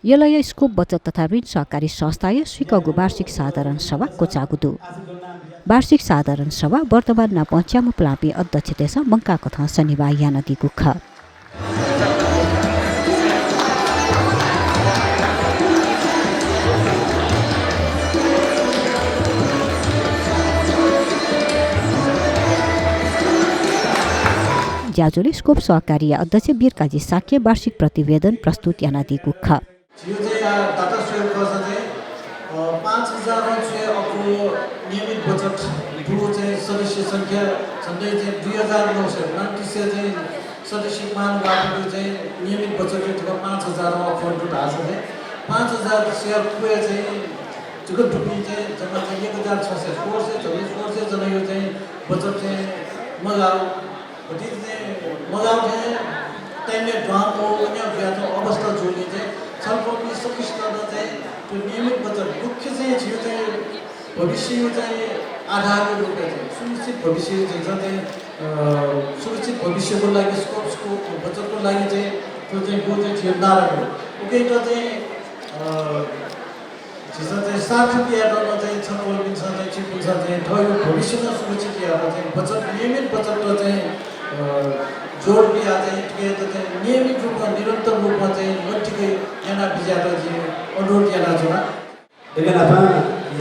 यलय scope बचत तथा ऋण सहकारी संस्थाय स्वीकगु वार्षिक साधारण सभा कोचागुदु वार्षिक साधारण सभा वर्तमान न पञ्चामु प्लापी अध्यक्षतेस मङ्का कथा शनिबार यानदी गुख ज्याजुले स्कोप सहकारी अध्यक्ष बिरकाजी साक्य वार्षिक प्रतिवेदन प्रस्तुत यानदी गुख टाटा स्टील चाहिँ 5000 नियमित बचत चाहिँ सदस्य संख्या झन्डै चाहिँ 2929 चाहिँ सदस्य महानुभावहरू चाहिँ नियमित बचत 5000 अकाउन्ट भएको छ 5000 शेयर पुगे चाहिँ जुगत टुपी चाहिँ जम्मा चाहिँ 1600 जना यो चाहिँ बचत चाहिँ मगाउ चाहिँ टाइमले ढाको अन्य व्याजको अवस्था जोड्ने चाहिँ छलफलको सकिस्तामा चाहिँ त्यो नियमित बचत मुख्य चाहिँ थियो चाहिँ भविष्य चाहिँ आधारको रूपमा चाहिँ सुनिश्चित भविष्य चाहिँ सुरक्षित भविष्यको लागि स्कोपको बचतको लागि चाहिँ त्यो चाहिँ गो चाहिँ थियो नारायण उकेटा चाहिँ सार्थक यात्रामा चाहिँ छलफल हुन्छ चाहिँ चिपुन्छ चाहिँ ठयो भविष्यमा सुरक्षित यात्रा चाहिँ बचत नियमित बचतको चाहिँ जोड बिहा चाहिँ नियमित रूपमा निरन्तर रूपमा चाहिँ मट्टीकै याना बिजाजी अनुरोध याना छ देखेनापा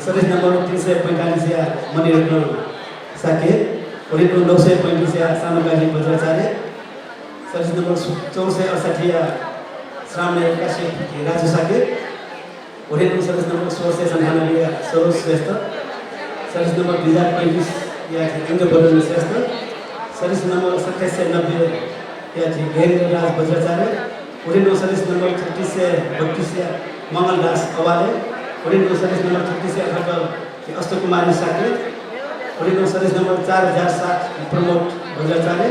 सदस्य नम्बर 345 या मणिरत्न साके ओरेको 935 या सामगाजी बज्राचार्य सदस्य नम्बर 468 या श्रावण काशी राजु साके ओरेको सदस्य नम्बर 1697 या सरोज श्रेष्ठ सदस्य नम्बर 2035 या इन्द्र बदन श्रेष्ठ सदस्य नम्बर 2790 या घेरेन्द्र राज बज्राचार्य ओरेको सदस्य नम्बर 3632 या मङ्गलदास अवाले ओरेको सदस्य नम्बर 3678 अष्ट कुमारी साके ओरेको सदस्य नम्बर 4007 प्रमोद बज्राचार्य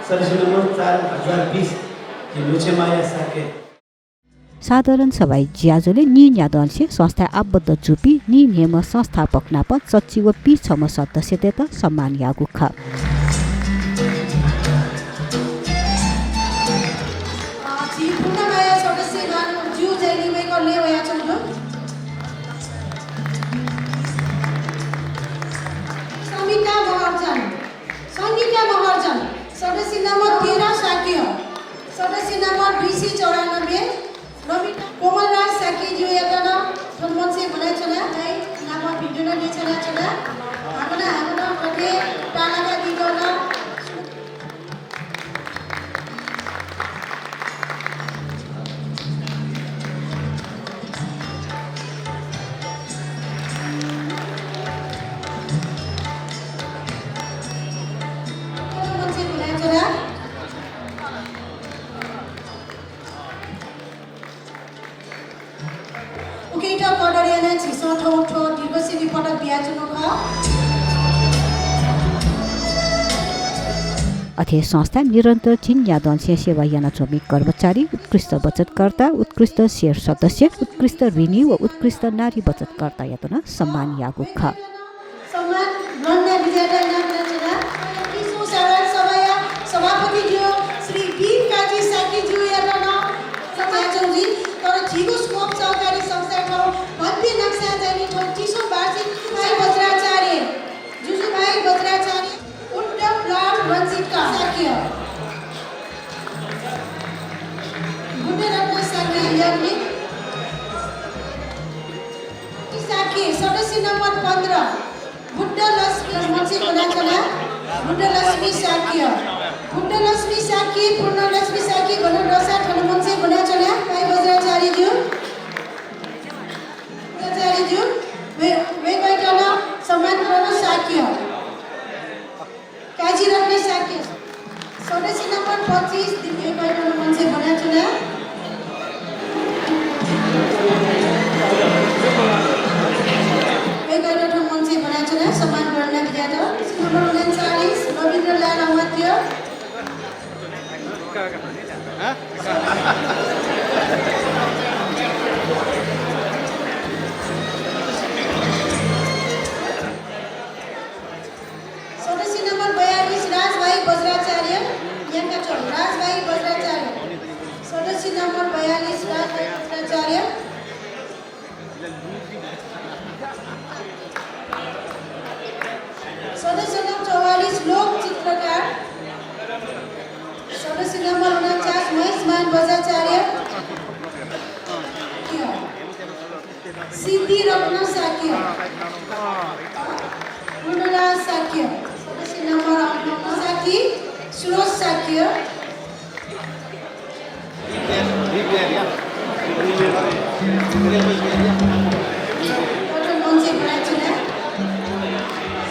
सदस्य नम्बर 4020 लुचेमाया साके साधारण सभा ज्याजुले नि न्यादंशे संस्था आबद्ध जुपी नि नियम संस्थापक नापत सचिव पी छम सदस्यता सम्मान यागु ख सदस्य नम्बर 13 साक्य सदस्य नम्बर 294 कोमलराज साक्य जो यातना थन्मनसे बनाइ छला है नाम भिडियो ने छला हाम्रो कथे टालाका दिगना अथे संस्था निरन्तर चिन यादंशे सेवा याना श्रमिक कर्मचारी उत्कृष्ट बचतकर्ता उत्कृष्ट शेयर सदस्य उत्कृष्ट ऋणी व उत्कृष्ट नारी बचतकर्ता यातना सम्मान यागु ख सभापति जो श्री वीर काजी साकी जो यातना समाजौजी तर जीगो स्कोप सहकारी संस्थाको भव्य नक्सा जाने 25औं वार्षिक भाइ बज्राचार्य जुजु भाइ बज्राचार्य उत्तम लाल रञ्जितका साक्य गुणरत्न साक्य यज्ञ साक्य सदस्य नम्बर 15 बुद्ध लक्ष्मी मन्छे गुणाचला बुद्ध लक्ष्मी साक्य पूर्णलक्ष्मी साक्य गणरसा ठनमन्छे गुणाचला भाइ बज्राचार्य ज्यू वेगैटना सम्मान गर्न साक्य काजी रत्न साक्य सदस्य नम्बर 25 दिव्य बैठक मन्छे बनाचला वेगैटना मन्छे बनाचला सम्मान गर्न विद्यार्थी नम्बर 39 रविन्द्र लाल अमात्य सदस्य नम्बर 42 राजभाइ बज्राचार्य यहाँका राजभाइ बज्राचार्य सदस्य नम्बर 42 राजभाइ बज्राचार्य सदस्य नंबर 44 लोक चित्रकार, सदस्य नंबर 49 महेशमान बजाचार्य, सिद्धि रत्न साक्य, पूर्णराज साक्य, सदस्य नंबर 59 सुरोज साक्य, मञ्चे प्राचीना,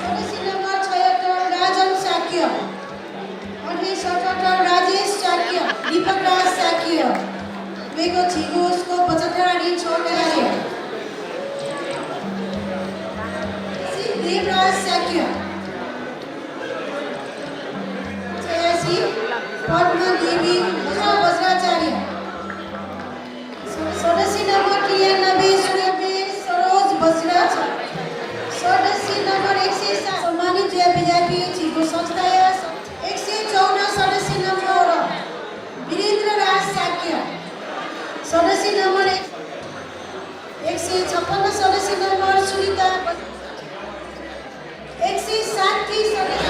सदस्य नंबर 76 राजन साक्य, 78 राजेश साक्य, दीपक राज साक्य, वेगो छिगो उसको 75 अनि छोटकार्य, देवराज साक्य, 86 पद्मा देवी वज्राचार्य, सदस्य नंबर 93 सूर्यबे सरोज बजराज, सदस्य नंबर 107 सम्मानित व्यापी छिगो संस्थाय, 114 सदस्य नंबर वीरेन्द्र राज साक्य, सदस्य नंबर 156 सदस्य नंबर सुनीता, 160 सदस्य